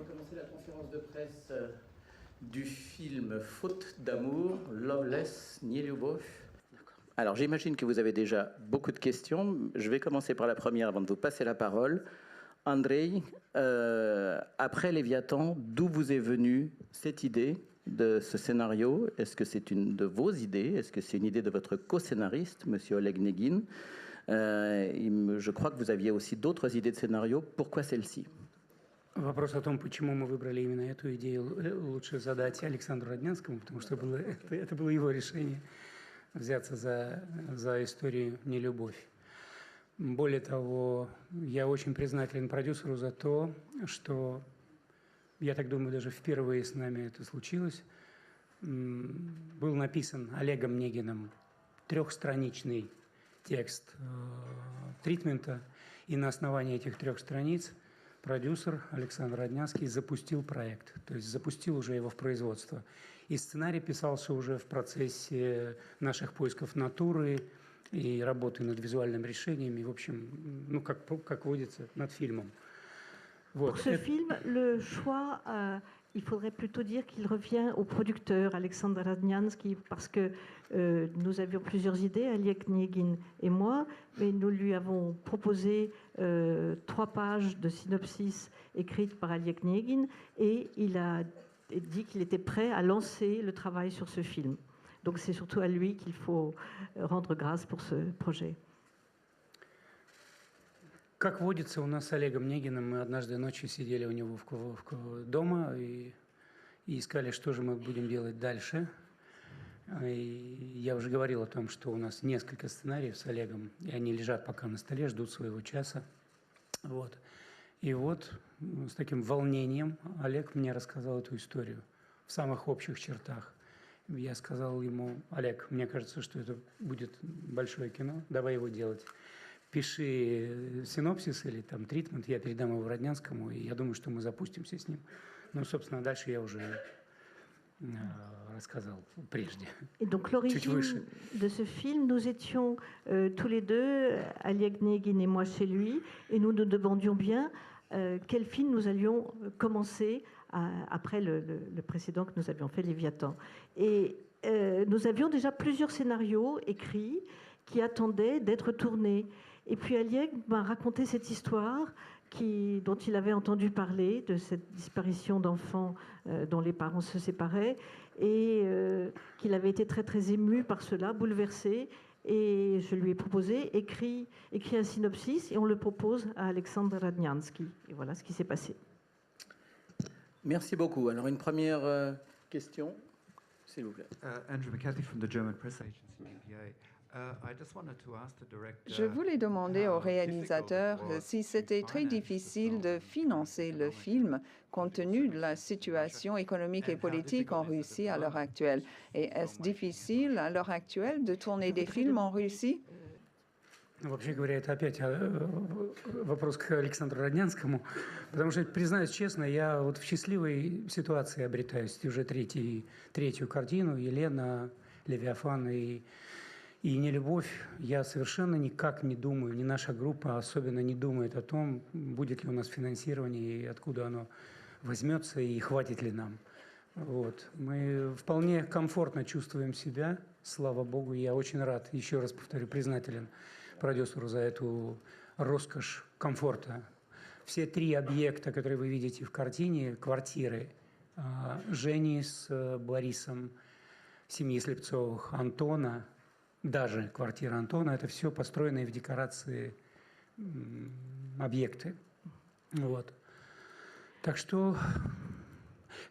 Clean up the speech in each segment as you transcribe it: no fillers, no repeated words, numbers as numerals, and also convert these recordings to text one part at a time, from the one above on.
allons commencer la conférence de presse du film Faute d'amour, Loveless, Nie Любовь. Alors j'imagine que vous avez déjà beaucoup de questions. Je vais commencer par la première avant de vous passer la parole. Andrei, après Léviathan, d'où vous est venue cette idée de ce scénario? Est-ce que c'est une de vos idées? Est-ce que c'est une idée de votre co-scénariste, Monsieur Oleg Negin? Je crois que vous aviez aussi d'autres idées de scénario. Pourquoi celle-ci? Вопрос о том, почему мы выбрали именно эту идею, лучше задать Александру Роднянскому, потому что это было его решение взяться за историю «Нелюбовь». Более того, я очень признателен продюсеру за то, что, я так думаю, даже впервые с нами это случилось, был написан Олегом Негиным трехстраничный текст тритмента, и на основании этих 3 страниц продюсер Александр Роднянский запустил проект, то есть запустил уже его в производство. И сценарий писался уже в процессе наших поисков натуры и работы над визуальным решением, и, в общем, ну, как водится, над фильмом. Pour ce film, le choix, il faudrait plutôt dire qu'il revient au producteur Alexandre Radnyansky, parce que nous avions plusieurs idées, Oleg Negin et moi, mais nous lui avons proposé 3 pages de synopsis écrites par Oleg Negin, et il a dit qu'il était prêt à lancer le travail sur ce film. Donc c'est surtout à lui qu'il faut rendre grâce pour ce projet. Как водится, у нас с Олегом Негиным мы однажды ночью сидели у него дома и искали, что же мы будем делать дальше. И я уже говорил о том, что у нас несколько сценариев с Олегом, и они лежат пока на столе, ждут своего часа. Вот. И вот с таким волнением Олег мне рассказал эту историю в самых общих чертах. Я сказал ему: Олег, мне кажется, что это будет большое кино, давай его делать. Пиши синопсис или там тритмент, я передам его Роднянскому, и я думаю, что мы запустимся с ним. Ну, собственно, дальше я уже рассказал прежде. Et donc l'origine de ce film, nous étions tous les deux, Oleg Negin et moi, chez lui, et nous nous demandions bien quel film nous allions commencer après le précédent que nous avions fait, Léviathan. Et nous avions déjà plusieurs scénarios écrits qui attendaient d'être tournés. Et puis Oleg m'a raconté cette histoire dont il avait entendu parler, de cette disparition d'enfants dont les parents se séparaient, et qu'il avait été très très ému par cela, bouleversé. Et je lui ai proposé, écrit un synopsis, et on le propose à Alexandre Radnyansky. Et voilà ce qui s'est passé. Merci beaucoup. Alors une première question, s'il vous plaît. Andrew McCarthy from the German Press Agency, DPA. Je voulais demander au réalisateur si c'était très difficile de financer le film compte tenu de la situation économique et politique en Russie à l'heure actuelle. Et est-ce difficile à l'heure actuelle de tourner des films en Russie? Вообще говоря, это опять вопрос к Александру Роднянскому, потому что, признаюсь честно, я вот в счастливой ситуации обретаюсь уже третью картину, Елена, Левиафан и «Нелюбовь». Я совершенно никак не думаю, ни наша группа особенно не думает о том, будет ли у нас финансирование и откуда оно возьмется и хватит ли нам. Вот. Мы вполне комфортно чувствуем себя, слава богу. Я очень рад, еще раз повторю, признателен продюсеру за эту роскошь комфорта. Все 3 объекта, которые вы видите в картине, квартиры Жени с Борисом, семьи Слепцовых, Антона, даже квартира Антона, это все построенные в декорации объекты. Вот. Так что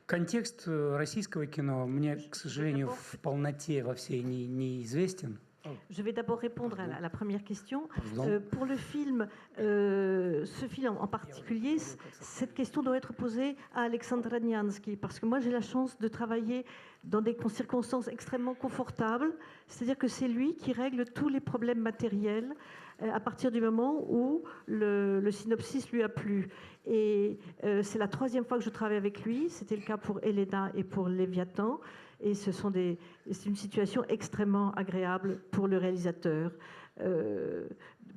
контекст российского кино мне, к сожалению, в полноте во всей неизвестен. Je vais d'abord répondre à la première question. Pour le film, ce film en particulier, cette question doit être posée à Alexandre Radnyansky, parce que moi j'ai la chance de travailler dans des circonstances extrêmement confortables, c'est-à-dire que c'est lui qui règle tous les problèmes matériels à partir du moment où le synopsis lui a plu. Et c'est la 3e fois que je travaille avec lui, c'était le cas pour Elena et pour Léviathan. Et c'est une situation extrêmement agréable pour le réalisateur.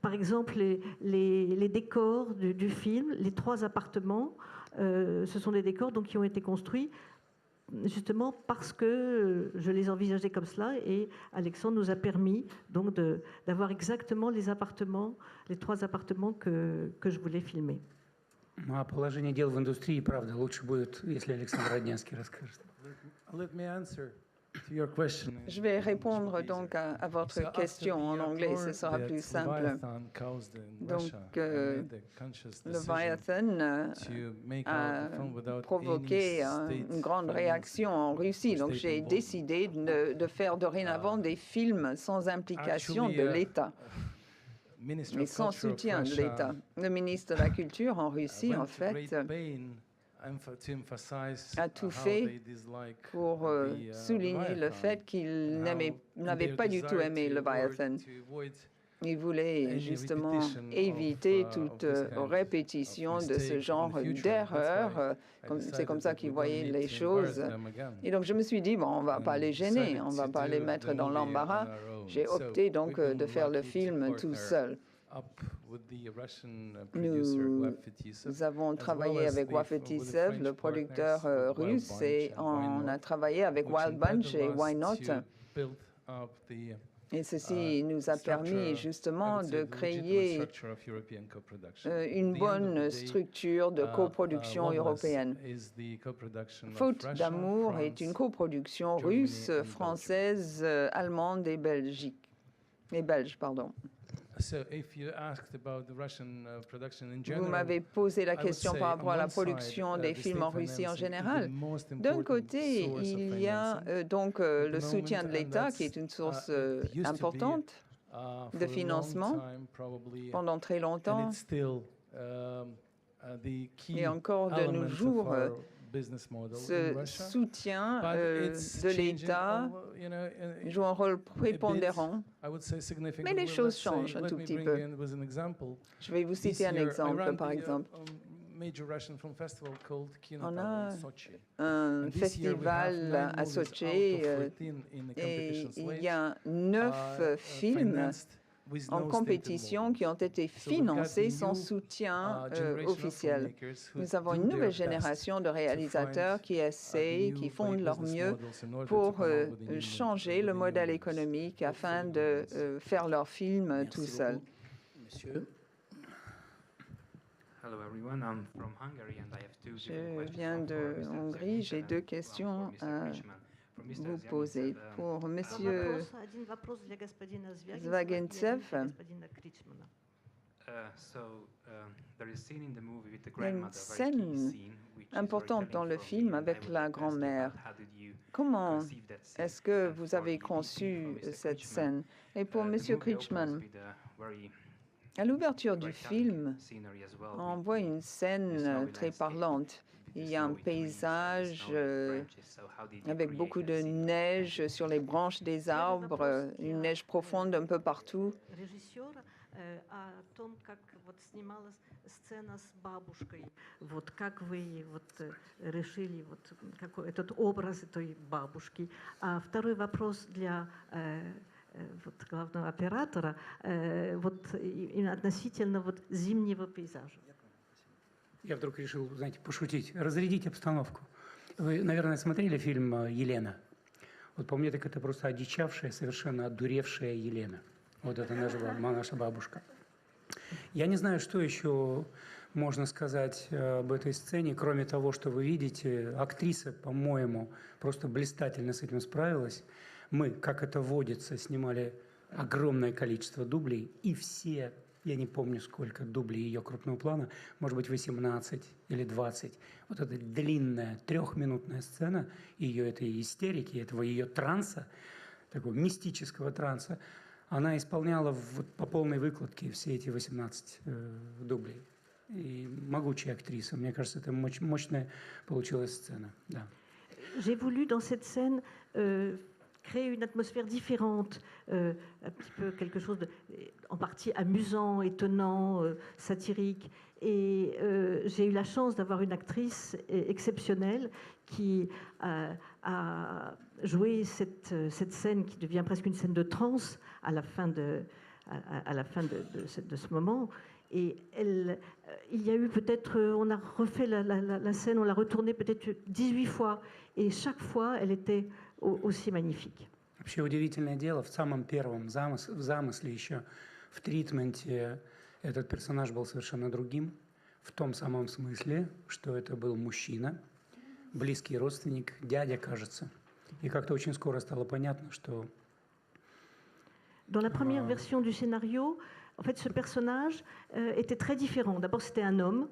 Par exemple, les décors du film, les 3 appartements ce sont des décors donc, qui ont été construits justement parce que je les envisageais comme cela et Alexandre nous a permis donc d'avoir exactement les appartements, les 3 appartements que je voulais filmer. А положение дел в индустрии, правда, лучше будет, если Александр Роднянский расскажет. Let me answer to your question. Je vais répondre donc à votre question en anglais, ce sera plus simple. Donc, Leviathan a provoqué une grande réaction en Russie. Donc, j'ai décidé de faire dorénavant des films sans implication de l'État et sans soutien de l'État. Le ministre de la Culture en Russie, en fait, a tout fait pour souligner le fait qu'il n'avait pas du tout aimé Leviathan. Il voulait justement éviter toute répétition de ce genre d'erreur. C'est comme ça qu'il voyait les choses. Et donc je me suis dit, bon, on ne va pas les gêner, on ne va pas les mettre dans l'embarras. J'ai opté donc de faire le film tout seul. Nous avons travaillé avec Wafetissev, le producteur russe, et on a travaillé avec Wild Bunch et Why Not. Et ceci nous a permis justement de créer une bonne structure de coproduction européenne. Faute d'amour est une coproduction russe, française, allemande et belge. Vous m'avez posé la question par rapport à la production des films en Russie en général. D'un côté, il y a donc le soutien de l'État, qui est une source importante de financement pendant très longtemps. Et encore de nos jours, ce soutien de l'État joue un rôle prépondérant, mais les choses changent un tout petit peu. Je vais vous citer un exemple, par exemple. On a un festival à Sochi et il y a 9 films en compétition qui ont été financés sans soutien officiel. Nous avons une nouvelle génération de réalisateurs qui essayent, qui font de leur mieux pour changer le modèle économique afin de faire leurs films tout seuls. Monsieur. Je viens de Hongrie, j'ai 2 questions à vous poser. Pour Monsieur Zvagintsev, il y a une scène importante dans le film avec la grand-mère. Comment est-ce que vous avez conçu cette scène? Et pour Monsieur Kretschmann, à l'ouverture du film, on voit une scène très parlante. Il y a un paysage avec beaucoup de neige sur les branches des arbres, une neige profonde un peu partout. Вот как вы решили этот образ той бабушки? А второй вопрос для главного оператора относительно зимнего пейзажа. Я вдруг решил, знаете, пошутить, разрядить обстановку. Вы, наверное, смотрели фильм «Елена». Вот по мне так это просто одичавшая, совершенно одуревшая Елена. Вот это наша бабушка. Я не знаю, что еще можно сказать об этой сцене, кроме того, что вы видите. Актриса, по-моему, просто блистательно с этим справилась. Мы, как это водится, снимали огромное количество дублей, и все... Я не помню, сколько дублей ее крупного плана, может быть, 18 или 20. Вот эта длинная 3-минутная сцена ее этой истерики, этого ее транса, такого мистического транса, она исполняла по полной выкладке все эти 18 дублей. И могучая актриса. Мне кажется, это мощная получилась сцена. Да. J'ai voulu dans cette scène créer une atmosphère différente, un petit peu quelque chose en partie amusant, étonnant, satirique. Et j'ai eu la chance d'avoir une actrice exceptionnelle qui a joué cette scène qui devient presque une scène de transe à la fin de ce moment. Et il y a eu peut-être, on a refait la scène, on l'a retournée peut-être 18 fois, et chaque fois, elle était aussi magnifique. Вообще удивительное дело, в самом первом замысле еще, в тритменте этот персонаж был совершенно другим, в том самом смысле, что это был мужчина, близкий родственник, дядя, кажется. И как-то очень скоро стало понятно, что... Dans la première version du scénario, en fait, ce personnage était très différent. D'abord, c'était un homme,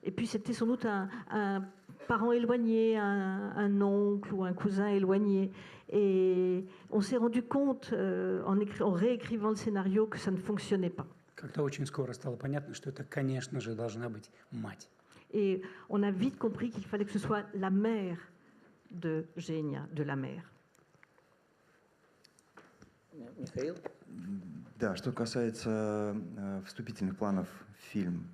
et puis c'était sans doute un parent éloigné, un oncle ou un cousin éloigné. Et on s'est rendu compte, en réécrivant le scénario, que ça ne fonctionnait pas. Как-то очень скоро стало понятно, что это, конечно же, должна быть мать. Et on a vite compris qu'il fallait que ce soit la mère de Genia, de la mère. Михаил? Да, что касается вступительных планов в фильм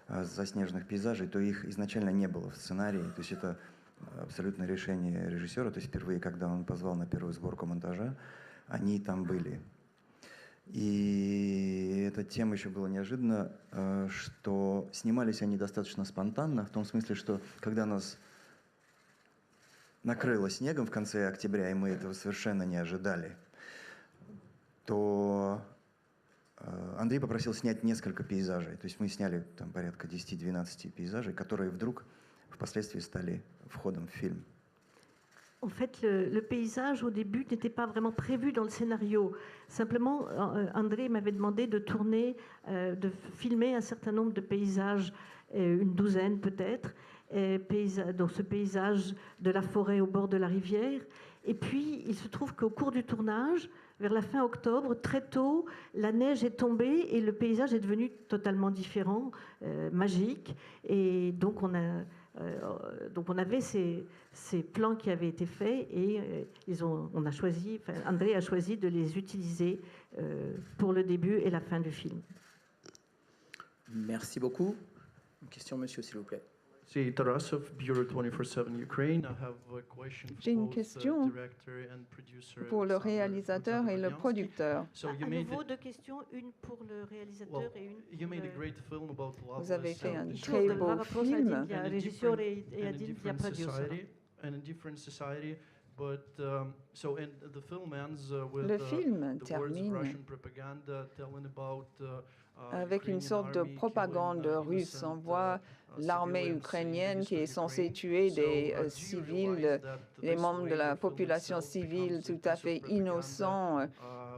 заснеженных пейзажей, то их изначально не было в сценарии. То есть это абсолютное решение режиссера. То есть впервые, когда он позвал на первую сборку монтажа, они там были. И эта тема еще была неожиданна, что снимались они достаточно спонтанно, в том смысле, что когда нас накрыло снегом в конце октября, и мы этого совершенно не ожидали, то Андрей попросил снять несколько пейзажей. То есть мы сняли там порядка 10-12 пейзажей, которые вдруг впоследствии стали входом в фильм. En fait, le paysage, au début, n'était pas vraiment prévu dans le scénario. Simplement, André m'avait demandé de tourner, de filmer un certain nombre de paysages, une douzaine peut-être, donc ce paysage de la forêt au bord de la rivière. Et puis, il se trouve qu'au cours du tournage, vers la fin octobre, très tôt, la neige est tombée et le paysage est devenu totalement différent, magique. Et donc, on avait ces plans qui avaient été faits et André a choisi de les utiliser pour le début et la fin du film. Merci beaucoup. Une question, monsieur, s'il vous plaît. C'est Tarasov, Bureau 24/7 Ukraine. J'ai une question pour le réalisateur et le producteur. À nouveau, deux questions, une pour le réalisateur et une pour le... Vous avez fait un très beau film. Le film termine avec une sorte de propagande russe. On voit l'armée ukrainienne qui est censée tuer des civils, des membres de la population civile tout à fait innocents.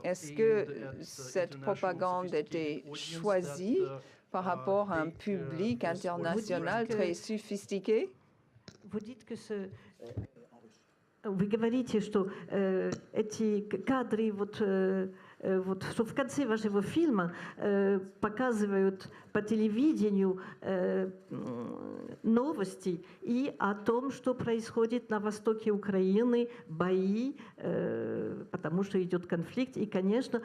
Est-ce que cette propagande était choisie par rapport à un public international très sophistiqué? Vous dites que Вы говорите, что эти кадры, что в конце вашего фильма показывают по телевидению новости и о том, что происходит на востоке Украины, бои, потому что идет конфликт, и, конечно,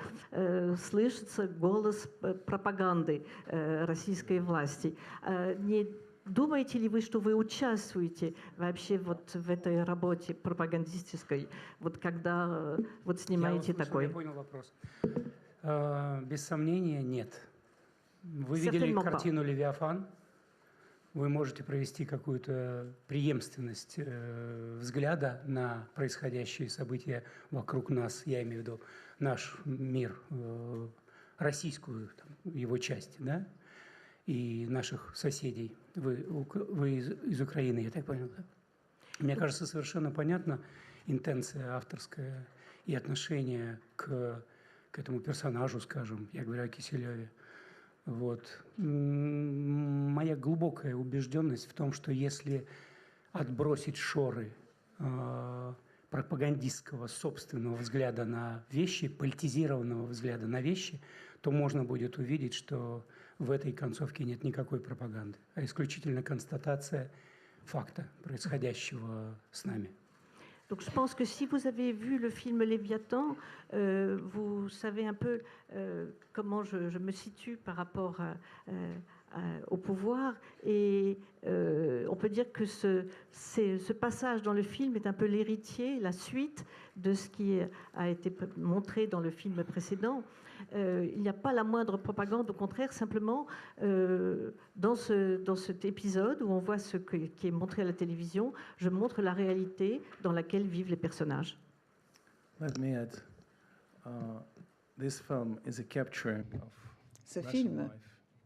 слышится голос пропаганды российской власти. Думаете ли вы, что вы участвуете вообще вот в этой работе пропагандистской, вот когда вот снимаете такой? Я понял вопрос. Без сомнения, нет. Вы видели картину «Левиафан», вы можете провести какую-то преемственность взгляда на происходящие события вокруг нас, я имею в виду наш мир, российскую его часть, да? И наших соседей. Вы из Украины, я так понял, да? Мне кажется, совершенно понятна интенция авторская и отношение к этому персонажу, скажем, я говорю о Киселеве. Вот. Моя глубокая убежденность в том, что если отбросить шоры пропагандистского собственного взгляда на вещи, политизированного взгляда на вещи, то можно будет увидеть, что в этой концовке нет никакой пропаганды, а исключительно констатация факта, происходящего с нами. Donc je pense que si vous avez vu le film Léviathan, vous savez un peu comment je me situe par rapport au pouvoir. Et on peut dire que ce passage dans le film est un peu l'héritier, la suite de ce qui a été montré dans le film précédent. Il n'y a pas la moindre propagande, au contraire, simplement dans cet épisode où on voit ce qui est montré à la télévision, je montre la réalité dans laquelle vivent les personnages. Let me add, this film is a capturing of Ce Russian film life.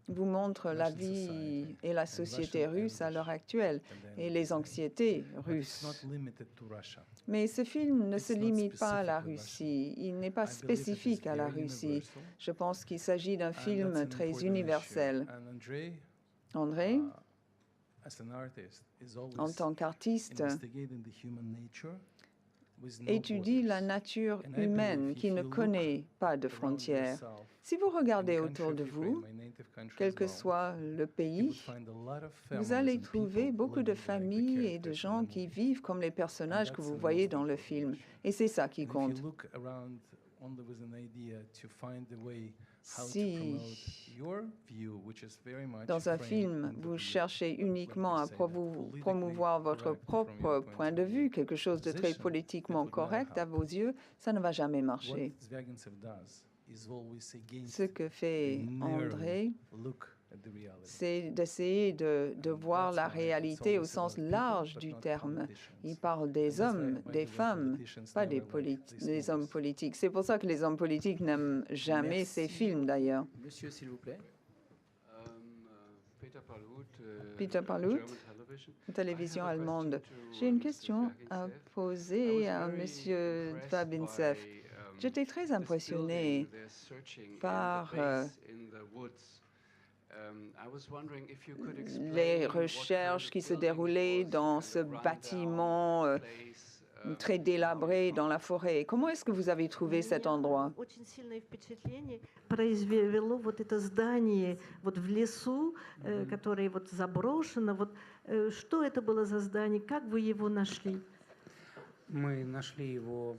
vous montre la vie et la société russe à l'heure actuelle et les anxiétés But it's russes. not limited to Russia. Mais ce film ne se It's not limite pas à la specific to Russie. Il n'est pas I believe it is spécifique à la very Russie. universal, Je pense qu'il s'agit d'un and that's film an très important universel. issue. And Andrei, André, as an artist, is en always tant qu'artiste, investigating the human nature with no étudie la borders. nature And I humaine believe qui if ne you look connaît pas de around frontières. yourself, Si vous in regardez the autour country de of Ukraine, vous, my native country quel as que well, soit le you pays, would find a lot of vous families allez and trouver people beaucoup de living like the familles et de characters in gens the qui movie. vivent comme les personnages que that's vous the voyez most dans le important film. issue. Et c'est ça qui And if compte. you look around only with an idea to find the way how to Si promote your view, which is very much dans un framed film, on the vous view, cherchez let me uniquement à say that, politically promouvoir votre correct from propre your point de of vue, quelque chose de très position, politiquement it would never correct à happen. vos yeux, ça ne va jamais What marcher. Zvyagintsev does is always against Ce que fait André, look at the reality. c'est d'essayer de And voir that's la why it's réalité au always sens about people, large but du not terme. politicians. Il parle des And that's hommes, why des the way femmes, politicians pas never des, like these des hommes movies. politiques. C'est pour ça que les hommes politiques n'aiment jamais Merci. ces films, d'ailleurs. Monsieur, s'il vous plaît. Peter Palut, télévision allemande. J'ai une question à poser à Monsieur Zvyagintsev. J'étais très impressionné par les recherches qui se déroulaient dans ce bâtiment très délabré dans la forêt. Comment est-ce que vous avez trouvé cet endroit? Очень сильное впечатление произвело вот это здание вот в лесу, которое вот заброшено. Вот, что это было за здание? Как вы его нашли? Мы нашли его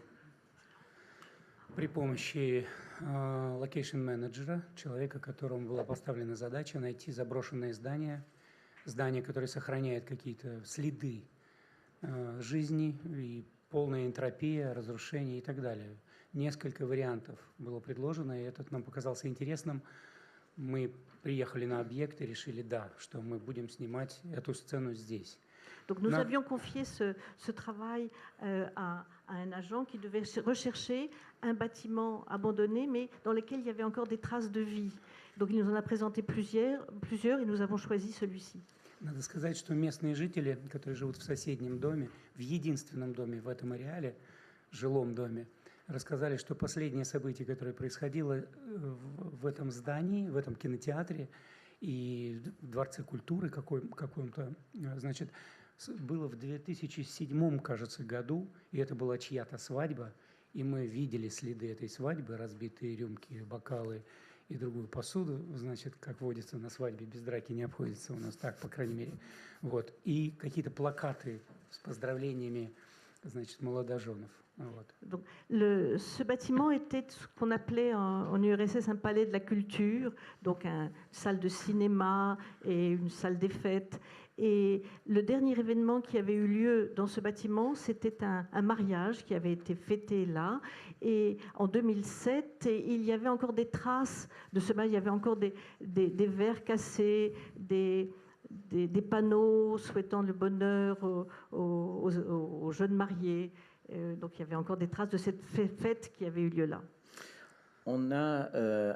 при помощи локейшн-менеджера, человека, которому была поставлена задача найти заброшенное здание, которое сохраняет какие-то следы жизни и полная энтропия, разрушение и так далее. Несколько вариантов было предложено, и этот нам показался интересным. Мы приехали на объект и решили, да, что мы будем снимать эту сцену здесь. Donc nous avions confié ce travail à un agent qui devait rechercher un bâtiment abandonné, mais dans lequel il y avait encore des traces de vie. Donc il nous en a présenté plusieurs et nous avons choisi celui-ci. Надо сказать, что местные жители, которые живут в соседнем доме, в единственном доме в этом ареале, жилом доме, рассказали, что последнее событие, которое происходило в этом здании, в этом кинотеатре и в Дворце культуры каком-то, значит, было в 2007, кажется, году, и это была чья-то свадьба, и мы видели следы этой свадьбы, разбитые рюмки, бокалы и другую посуду, значит, как водится на свадьбе, без драки не обходится у нас так, по крайней мере. Вот. И какие-то плакаты с поздравлениями, значит, молодоженов. Вот. Donc, ce bâtiment était ce qu'on appelait en URSS un palais de la culture, donc une salle de cinéma et une salle des fêtes. Et le dernier événement qui avait eu lieu dans ce bâtiment, c'était un mariage qui avait été fêté là. Et en 2007, il y avait encore des traces de ce mariage. Il y avait encore des verres cassés, des panneaux souhaitant le bonheur aux jeunes mariés. Donc il y avait encore des traces de cette fête qui avait eu lieu là. On a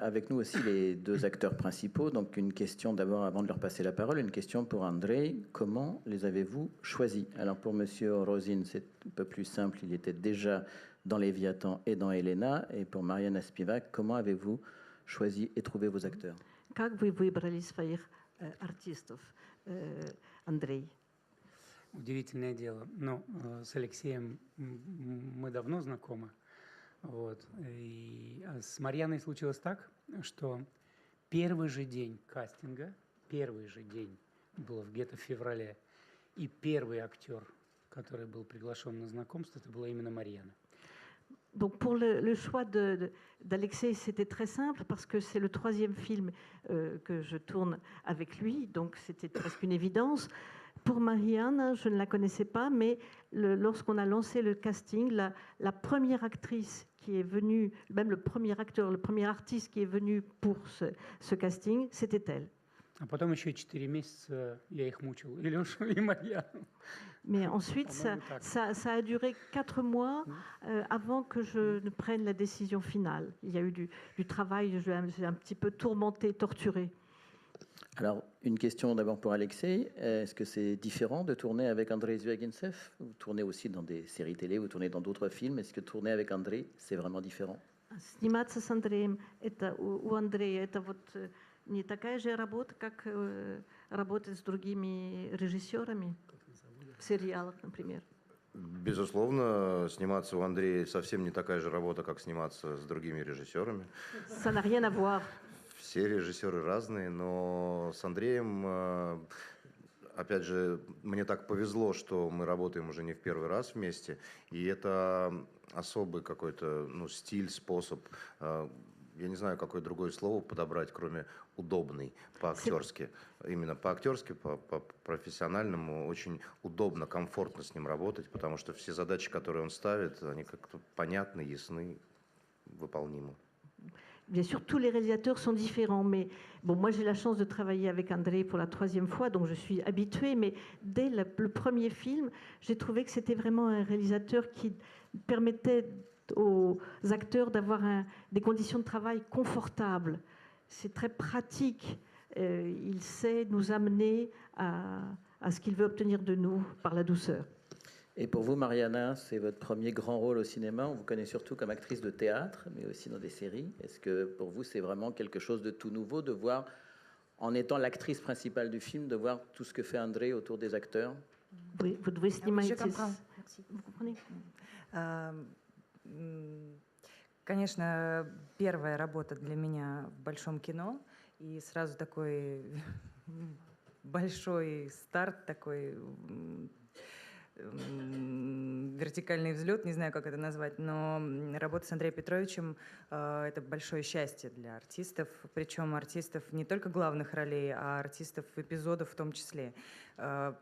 avec nous aussi les deux acteurs principaux. Donc une question d'abord, avant de leur passer la parole, une question pour Andrei. Comment les avez-vous choisis? Alors pour Monsieur Rosin, c'est un peu plus simple. Il était déjà dans Léviathan et dans Elena. Et pour Mariana Spivak, comment avez-vous choisi et trouvé vos acteurs? Как вы выбрали своих артистов, Андрей? Удивительное дело. Но с Алексеем мы давно знакомы. Вот. И с Марьяной случилось так, что первый же день кастинга, было где-то в феврале, и первый актер, который был приглашен на знакомство, это была именно Марьяна. Donc pour le choix d'Alexei, c'était très simple parce que c'est le troisième film que je tourne avec lui, donc c'était presque une évidence. Pour Marianne, je ne la connaissais pas, mais lorsqu'on a lancé le casting, la première actrice qui est venue, même le premier acteur, le premier artiste qui est venu pour ce casting, c'était elle. А потом еще 4 месяца я их мучил, и Лешу, и Марьяну. Mais ensuite, ça a duré 4 mois avant que je ne prenne la décision finale. Il y a eu du travail, j'ai un petit peu tourmenté, torturé. Alors, une question d'abord pour Alexei. Est-ce que c'est différent de tourner avec Andrei Zvyagintsev? Vous tournez aussi dans des séries télé, vous tournez dans d'autres films. Est-ce que tourner avec Andrei, c'est vraiment différent? Сниматься с Андреем, у Андрея это вот не такая же работа, как работать с другими режиссерами в сериалах, например. Безусловно, сниматься у Андрея совсем не такая же работа, как сниматься с другими режиссерами. Ça n'a rien à voir. Все режиссеры разные, но с Андреем, опять же, мне так повезло, что мы работаем уже не в первый раз вместе, и это особый какой-то стиль, способ, я не знаю, какое другое слово подобрать, кроме удобный по-актерски. Именно по-актерски, по-профессиональному очень удобно, комфортно с ним работать, потому что все задачи, которые он ставит, они как-то понятны, ясны, выполнимы. Bien sûr, tous les réalisateurs sont différents, mais bon, moi j'ai la chance de travailler avec Andrei pour la 3e fois, donc je suis habituée, mais dès le premier film, j'ai trouvé que c'était vraiment un réalisateur qui permettait aux acteurs d'avoir des conditions de travail confortables. C'est très pratique. Il sait nous amener à ce qu'il veut obtenir de nous par la douceur. Et pour vous, Mariana, c'est votre premier grand rôle au cinéma. On vous connaît surtout comme actrice de théâtre, mais aussi dans des séries. Est-ce que pour vous, c'est vraiment quelque chose de tout nouveau de voir, en étant l'actrice principale du film, de voir tout ce que fait Andrei autour des acteurs? Oui, vous devez снимать. Vous comprenez? Конечно, первая работа для меня в большом кино, и сразу такой большой старт, такой вертикальный взлет, не знаю, как это назвать, но работа с Андреем Петровичем это большое счастье для артистов, причем артистов не только главных ролей, а артистов эпизодов в том числе.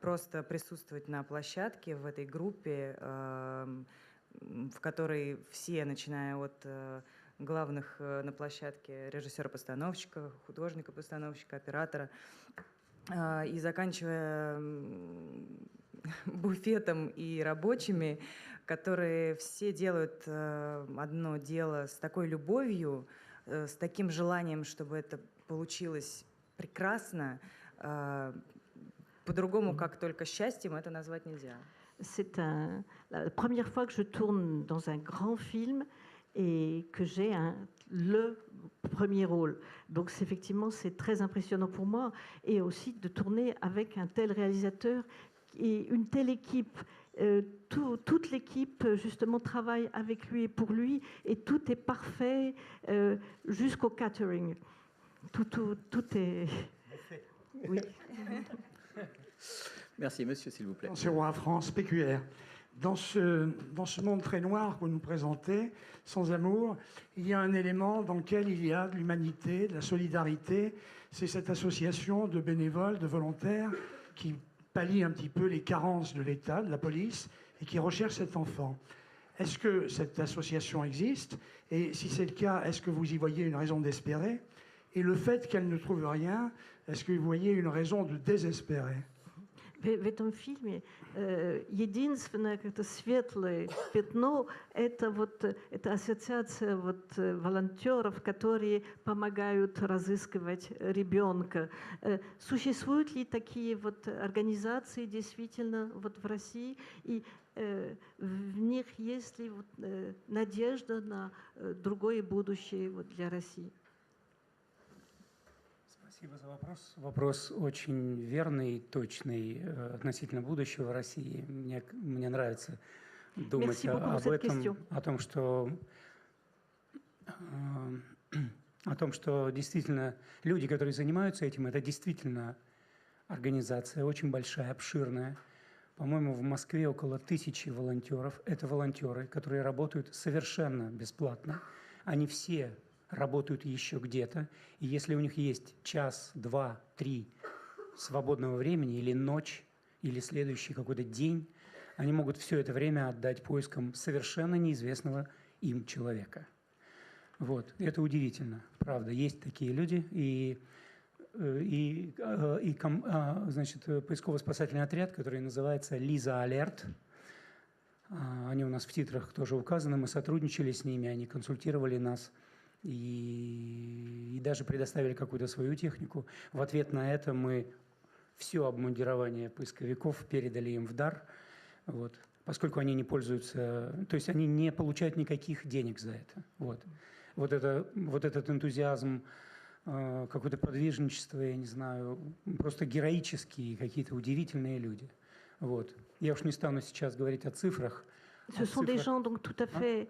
Просто присутствовать на площадке в этой группе, в которой все, начиная от главных на площадке режиссера-постановщика, художника-постановщика, оператора, и заканчивая буфетом и рабочими, которые все делают одно дело с такой любовью, с таким желанием, чтобы это получилось прекрасно, по-другому, как только счастьем, это назвать нельзя. C'est la première fois que je tourne dans un grand film et que j'ai le premier rôle. Donc effectivement, c'est très impressionnant pour moi et aussi de tourner avec un tel réalisateur et une telle équipe. Toute l'équipe, justement, travaille avec lui et pour lui et tout est parfait jusqu'au catering. Tout est... Oui. Merci, monsieur, s'il vous plaît. C'est Roi France, PQR. Dans ce monde très noir que vous nous présentez, sans amour, il y a un élément dans lequel il y a de l'humanité, de la solidarité. C'est cette association de bénévoles, de volontaires qui pallie un petit peu les carences de l'État, de la police, et qui recherche cet enfant. Est-ce que cette association existe? Et si c'est le cas, est-ce que vous y voyez une raison d'espérer? Et le fait qu'elle ne trouve rien, est-ce que vous voyez une raison de désespérer? В этом фильме единственное как-то светлое пятно – это ассоциация волонтеров, которые помогают разыскивать ребенка. Существуют ли такие организации действительно в России, и в них есть ли надежда на другое будущее для России? Спасибо за вопрос. Вопрос очень верный, точный относительно будущего России. Мне нравится думать об этом, о том, что действительно люди, которые занимаются этим, это действительно организация очень большая, обширная, По-моему, в Москве около 1000 волонтеров. Это волонтеры, которые работают совершенно бесплатно. Они все работают еще где-то. И если у них есть час, 2, 3 свободного времени или ночь, или следующий какой-то день, они могут все это время отдать поискам совершенно неизвестного им человека. Вот. Это удивительно, правда. Есть такие люди, значит, поисково-спасательный отряд, который называется «Лиза Алерт». Они у нас в титрах тоже указаны, мы сотрудничали с ними, они консультировали нас и даже предоставили какую-то свою технику. В ответ на это мы все обмундирование поисковиков передали им в дар, вот, поскольку они не пользуются, то есть они не получают никаких денег за это. Вот этот энтузиазм, какое-то подвижничество, я не знаю, просто героические какие-то удивительные люди. Вот. Я уж не стану сейчас говорить о цифрах. Ce sont des gens donc tout à fait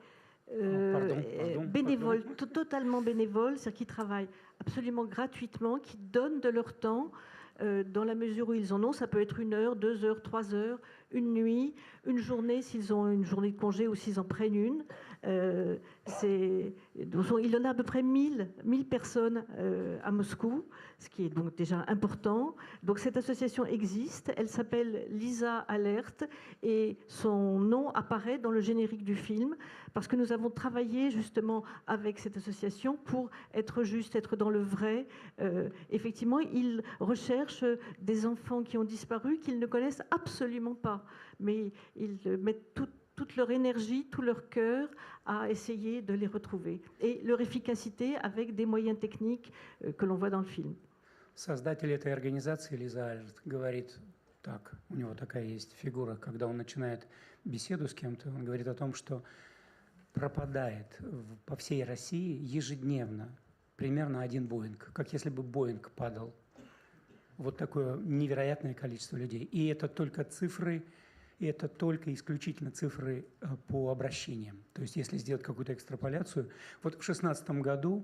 bénévoles, totalement bénévoles, c'est-à-dire qui travaillent absolument gratuitement, qui donnent de leur temps dans la mesure où ils en ont. Ça peut être 1 heure, 2 heures, 3 heures, une nuit, une journée s'ils ont une journée de congé ou s'ils en prennent une. Il y en a à peu près 1000 personnes à Moscou, ce qui est donc déjà important. Donc cette association existe, elle s'appelle Lisa Alert et son nom apparaît dans le générique du film parce que nous avons travaillé justement avec cette association pour être juste, être dans le vrai. Effectivement, ils recherchent des enfants qui ont disparu, qu'ils ne connaissent absolument pas, mais ils mettent toute leur énergie, tout leur cœur à essayer de les retrouver. Et leur efficacité avec des moyens techniques que l'on voit dans le film. Создатель этой организации, Лиза Альерт, говорит так, у него такая есть фигура, когда он начинает беседу с кем-то, он говорит о том, что пропадает по всей России ежедневно примерно 1 Боинг, как если бы Боинг падал. Вот такое невероятное количество людей. И это только цифры, и это только исключительно цифры по обращениям. То есть если сделать какую-то экстраполяцию, вот в 2016 году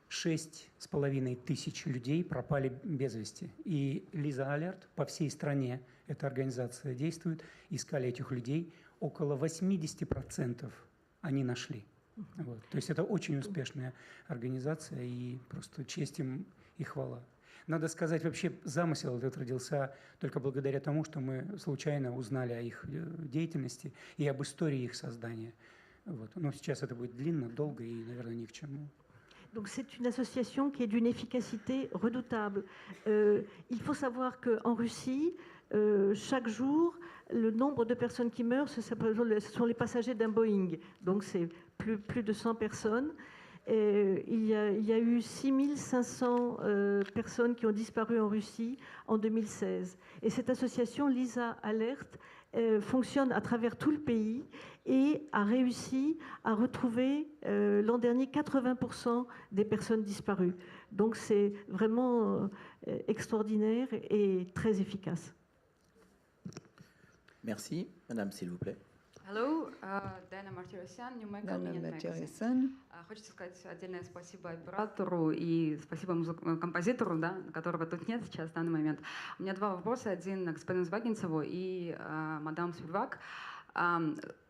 6500 людей пропали без вести. И Лиза Алерт по всей стране, эта организация действует, искали этих людей, около 80% они нашли. Вот. То есть это очень успешная организация, и просто честь им и хвала. Надо сказать, вообще замысел этот родился только благодаря тому, что мы случайно узнали о их деятельности и об истории их создания. Вот. Но сейчас это будет длинно, долго и, наверное, ни к чему. Donc c'est une association qui est d'une efficacité redoutable. Il faut savoir qu'en Russie, chaque jour, le nombre de personnes qui meurent, ce sont les passagers d'un Boeing. Donc c'est plus de 100 personnes. Il y a eu 6500 personnes qui ont disparu en Russie en 2016. Et cette association, Lisa Alert, fonctionne à travers tout le pays et a réussi à retrouver l'an dernier 80% des personnes disparues. Donc c'est vraiment extraordinaire et très efficace. Merci. Madame, s'il vous plaît. Hello, Дана Мартиросян, New Mexico Magazine. Хочется сказать отдельное спасибо оператору и спасибо композитору, да, которого тут нет сейчас в данный момент. У меня 2 вопроса. Один господину Звягинцеву и мадам Спивак.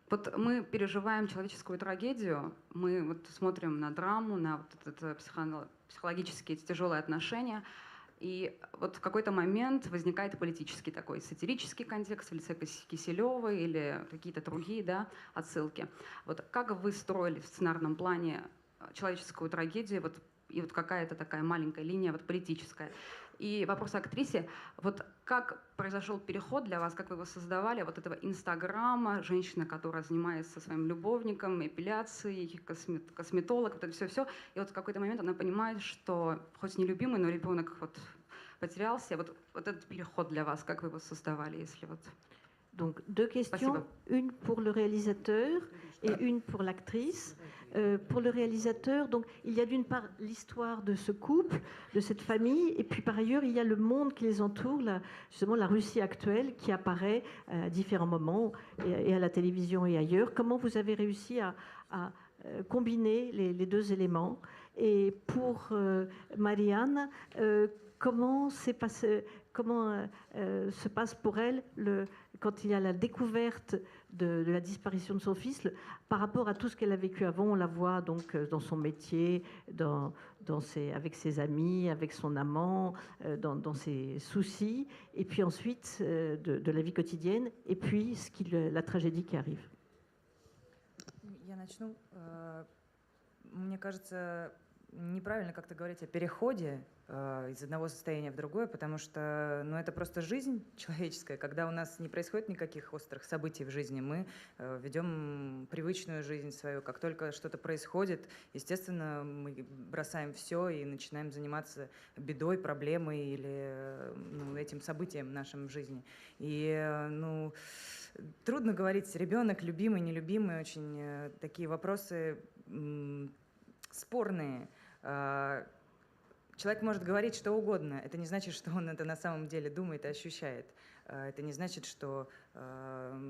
Вот мы переживаем человеческую трагедию, мы вот смотрим на драму, на вот это психологические тяжелые отношения. И вот в какой-то момент возникает политический такой сатирический контекст в лице Киселева или какие-то другие, да, отсылки. Вот как вы строили в сценарном плане человеческую трагедию, вот, и вот какая-то такая маленькая линия вот, политическая. И вопрос актрисе, вот как произошел переход для вас, как вы его создавали, вот этого инстаграма, женщина, которая занимается своим любовником, эпиляцией, косметолог, вот это все-все, и вот в какой-то момент она понимает, что хоть нелюбимый, но ребенок вот потерялся, вот этот переход для вас, как вы его создавали, если вот... Donc, 2 questions, Спасибо. Une pour le réalisateur et une pour l'actrice. Pour le réalisateur, donc, il y a d'une part l'histoire de ce couple, de cette famille, et puis par ailleurs, il y a le monde qui les entoure, justement la Russie actuelle qui apparaît à différents moments, et à la télévision et ailleurs. Comment vous avez réussi à combiner les deux éléments. Et pour Marianne, comment se passe pour elle quand il y a la découverte de la disparition de son fils par rapport à tout ce qu'elle a vécu avant? On la voit donc dans son métier, avec ses amis, avec son amant, dans ses soucis, et puis ensuite de la vie quotidienne, et puis la tragédie qui arrive. Я начну. Мне кажется, неправильно как-то говорить о переходе из одного состояния в другое, потому что это просто жизнь человеческая. Когда у нас не происходит никаких острых событий в жизни, мы ведем привычную жизнь свою. Как только что-то происходит, естественно, мы бросаем все и начинаем заниматься бедой, проблемой или этим событием в нашем жизни. И трудно говорить, ребенок, любимый, нелюбимый, очень такие вопросы спорные. Человек может говорить что угодно. Это не значит, что он это на самом деле думает и ощущает. Это не значит, что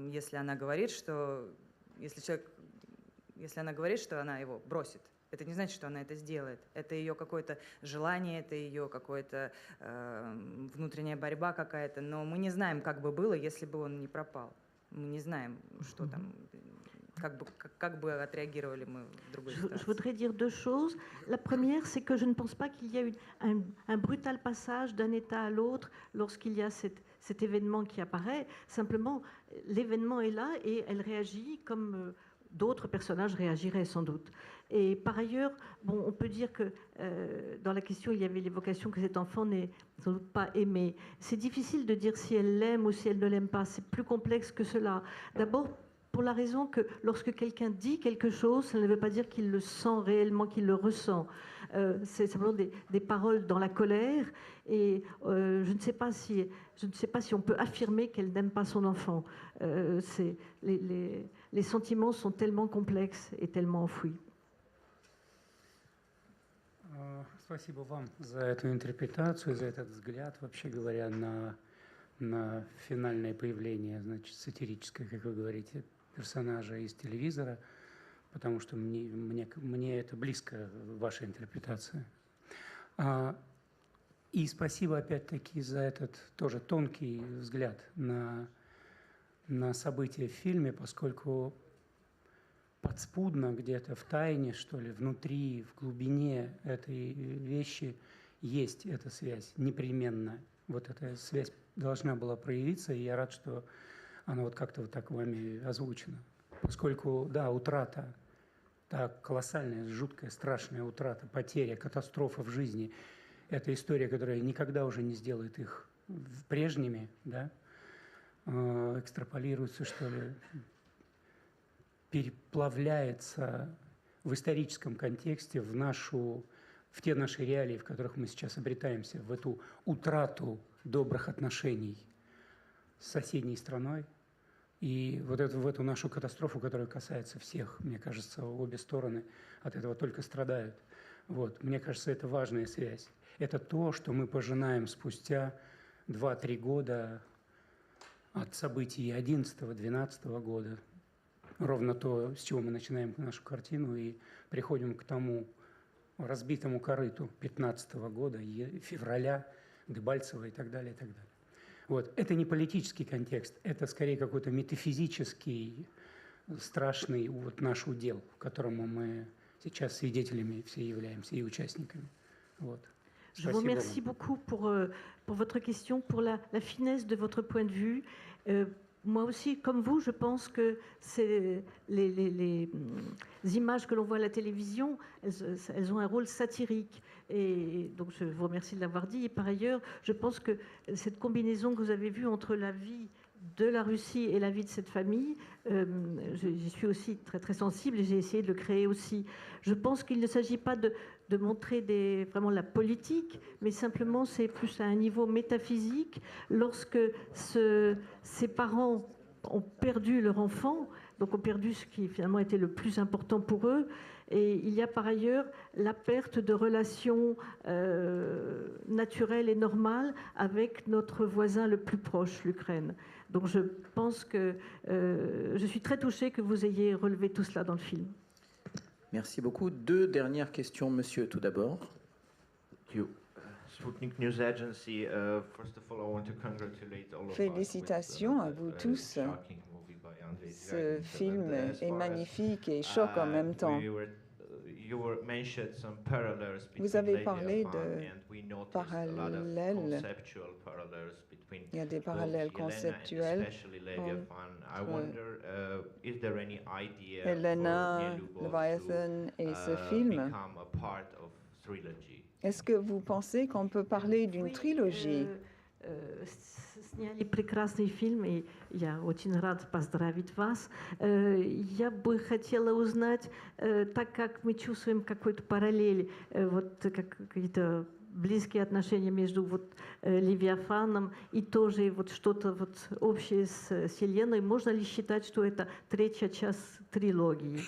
если она говорит, что она его бросит, это не значит, что она это сделает. Это ее какое-то желание, это ее какое-то внутренняя борьба какая-то. Но мы не знаем, как бы было, если бы он не пропал. Мы не знаем, что там. Как бы отреагировали мы в другой ситуации. Je voudrais dire deux choses. La première, c'est que je ne pense pas qu'il y a eu un brutal passage d'un état à l'autre lorsqu'il y a cet événement qui apparaît. Simplement, l'événement est là et elle réagit comme d'autres personnages réagiraient sans doute. Et par ailleurs, on peut dire que dans la question, il y avait l'évocation que cet enfant n'est sans doute pas aimé. C'est difficile de dire si elle l'aime ou si elle ne l'aime pas. C'est plus complexe que cela. D'abord, pour la raison que lorsque quelqu'un dit quelque chose, ça ne veut pas dire qu'il le sent réellement, qu'il le ressent. C'est simplement des paroles dans la colère. Et je ne sais pas si on peut affirmer qu'elle n'aime pas son enfant. Les sentiments sont tellement complexes et tellement enfouis. Спасибо вам за эту интерпретацию, за этот взгляд, вообще говоря, на финальное появление, значит, сатирическое, как вы говорите, персонажа из телевизора, потому что мне это близко, ваша интерпретация. И спасибо опять-таки за этот тоже тонкий взгляд на события в фильме, поскольку подспудно где-то в тайне, что ли, внутри, в глубине этой вещи есть эта связь непременно. Вот эта связь должна была проявиться, и я рад, что она вот как-то вот так вами озвучена. Поскольку, да, утрата, та колоссальная, жуткая, страшная утрата, потеря, катастрофа в жизни – это история, которая никогда уже не сделает их прежними, да, экстраполируется, что ли, переплавляется в историческом контексте в те наши реалии, в которых мы сейчас обретаемся, в эту утрату добрых отношений с соседней страной и вот в эту нашу катастрофу, которая касается всех. Мне кажется, обе стороны от этого только страдают. Вот. Мне кажется, это важная связь. Это то, что мы пожинаем спустя 2-3 года от событий 11-12 года. Ровно то, с чего мы начинаем нашу картину и приходим к тому разбитому корыту 15 года, февраля, Дебальцева и так далее, и так далее. Вот. Это не политический контекст, это скорее какой-то метафизический, страшный наш удел, которому мы сейчас свидетелями все являемся и участниками. Вот. Je vous remercie beaucoup pour votre question, pour la finesse de votre point de vue. Moi aussi, comme vous, je pense que les images que l'on voit à la télévision, elles ont un rôle satirique. Et donc, je vous remercie de l'avoir dit. Et par ailleurs, je pense que cette combinaison que vous avez vue entre la vie de la Russie et la vie de cette famille, j'y suis aussi très, très sensible et j'ai essayé de le créer aussi. Je pense qu'il ne s'agit pas de montrer vraiment la politique, mais simplement c'est plus à un niveau métaphysique. Lorsque ces parents ont perdu leur enfant, donc ont perdu ce qui finalement était le plus important pour eux, et il y a par ailleurs la perte de relations naturelles et normales avec notre voisin le plus proche, l'Ukraine. Donc je pense que je suis très touchée que vous ayez relevé tout cela dans le film. Merci beaucoup. 2 dernières questions, monsieur, tout d'abord. Sputnik News Agency. First of all, I want to congratulate all of us. Félicitations à vous tous. Ce film est magnifique et choque en même temps. Vous avez parlé de parallèles. Il y a des parallèles conceptuels entre Helena, Leviathan et ce film. Est-ce que vous pensez qu'on peut parler d'une trilogie? Сняли прекрасный фильм, и я очень рад поздравить вас. Я бы хотела узнать, так как мы чувствуем какую-то параллель, вот какие-то близкие отношения между вот Левиафаном и тоже вот что-то вот общее с Вселенной, можно ли считать, что это 3-я часть трилогии?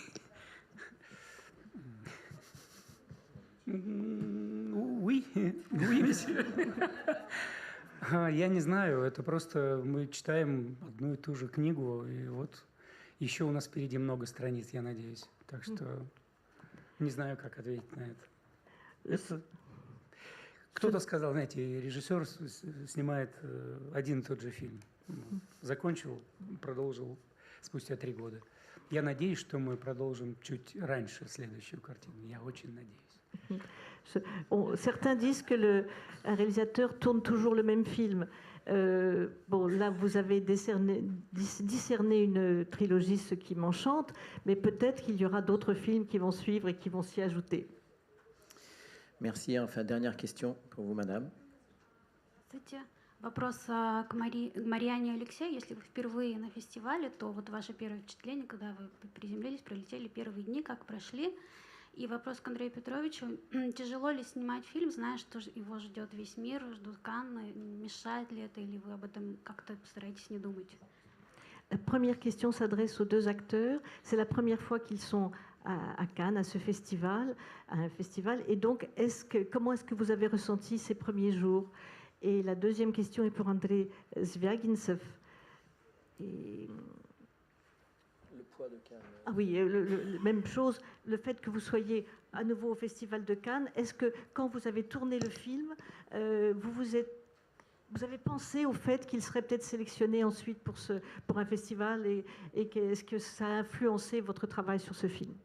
Oui, oui, monsieur. Я не знаю, это просто мы читаем одну и ту же книгу, и вот еще у нас впереди много страниц, я надеюсь. Так что не знаю, как ответить на это. Кто-то сказал, знаете, режиссер снимает один и тот же фильм. Закончил, продолжил спустя 3 года. Я надеюсь, что мы продолжим чуть раньше следующую картину. Я очень надеюсь. Certains disent que un réalisateur tourne toujours le même film. Bon, là, vous avez discerné une trilogie, ce qui m'enchante, mais peut-être qu'il y aura d'autres films qui vont suivre et qui vont s'y ajouter. Merci. Enfin, dernière question pour vous, madame. Здравствуйте. Вопрос к Марианне и Алексею. Если вы впервые на фестивале, то вот ваше первое впечатление, когда вы приземлились, пролетели первые дни, как прошли? И вопрос к Андрею Петровичу. Тяжело ли снимать фильм, зная, что его ждет весь мир, ждут Канны? Мешает ли это, или вы об этом как-то постараетесь не думать? La première question s'adresse aux 2 acteurs. C'est la première fois qu'ils sont à Cannes, à ce festival, à un festival. Et donc, comment est-ce que vous avez ressenti ces premiers jours? Et la deuxième question est pour Andrei Zvyagintsev. Le poids de Cannes. Ah oui, même chose, le fait que vous soyez à nouveau au Festival de Cannes, est-ce que quand vous avez tourné le film, vous avez pensé au fait qu'il serait peut-être sélectionné ensuite pour un festival et est-ce que ça a influencé votre travail sur ce film?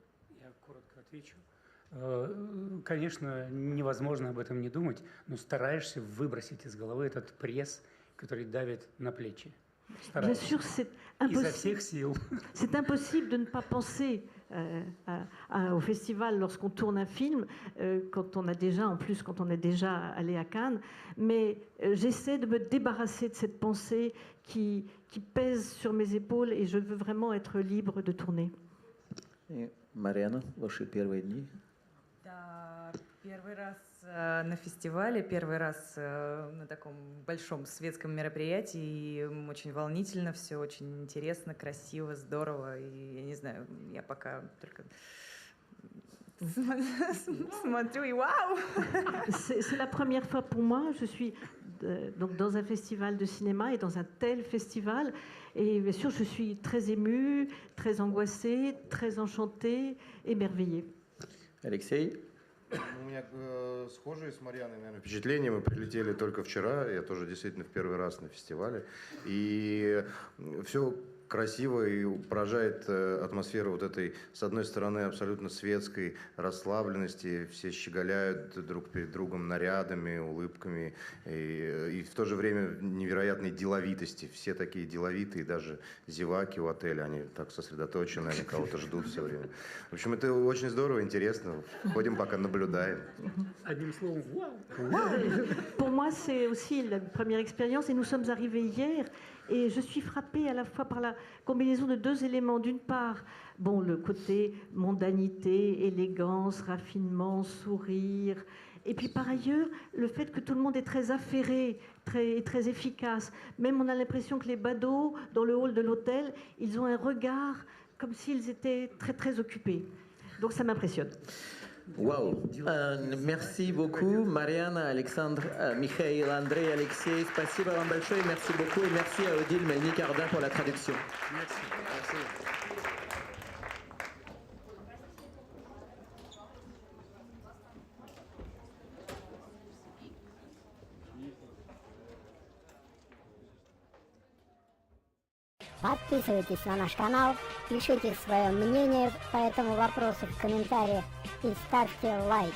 Я коротко отвечу. Конечно, невозможно об этом не думать, но стараешься выбросить из головы этот пресс, который давит на плечи. Bien sûr, c'est impossible de ne pas penser au festival lorsqu'on tourne un film, quand on est déjà allé à Cannes. Mais j'essaie de me débarrasser de cette pensée qui pèse sur mes épaules et je veux vraiment être libre de tourner. Mariana, ваши первые дни? Да, первый раз на фестивале, первый раз на таком большом светском мероприятии. И очень волнительно все, очень интересно, красиво, здорово. И я не знаю, я пока только смотрю и вау! C'est la première fois pour moi. Je suis donc dans un festival de cinéma et dans un tel festival. Et bien sûr, je suis très émue, très angoissée, très enchantée, émerveillée. Алексей? У меня схожие с Марьяной, наверное, впечатления. Мы прилетели только вчера, я тоже действительно в первый раз на фестивале. И все красиво и поражает атмосфера вот этой, с одной стороны, абсолютно светской расслабленности. Все щеголяют друг перед другом нарядами, улыбками. И в то же время невероятной деловитости. Все такие деловитые, даже зеваки у отеля, они так сосредоточены, они кого-то ждут все время. В общем, это очень здорово, интересно. Ходим, пока наблюдаем. Одним словом, вау! Pour moi, c'est aussi la première expérience et nous sommes arrivés hier. Et je suis frappée à la fois par la combinaison de 2 éléments. D'une part, bon, le côté mondanité, élégance, raffinement, sourire. Et puis par ailleurs, le fait que tout le monde est très affairé, très efficace. Même on a l'impression que les badauds, dans le hall de l'hôtel, ils ont un regard comme s'ils étaient très, très occupés. Donc ça m'impressionne. Waouh! Merci beaucoup, Mariana, Alexandre, Mikhail, Andrei, Alexei. Спасибо вам большое, merci beaucoup et merci à Odile Melnik-Ardin pour la traduction. Merci. Подписывайтесь на наш канал, пишите свое мнение по этому вопросу в комментариях и ставьте лайки.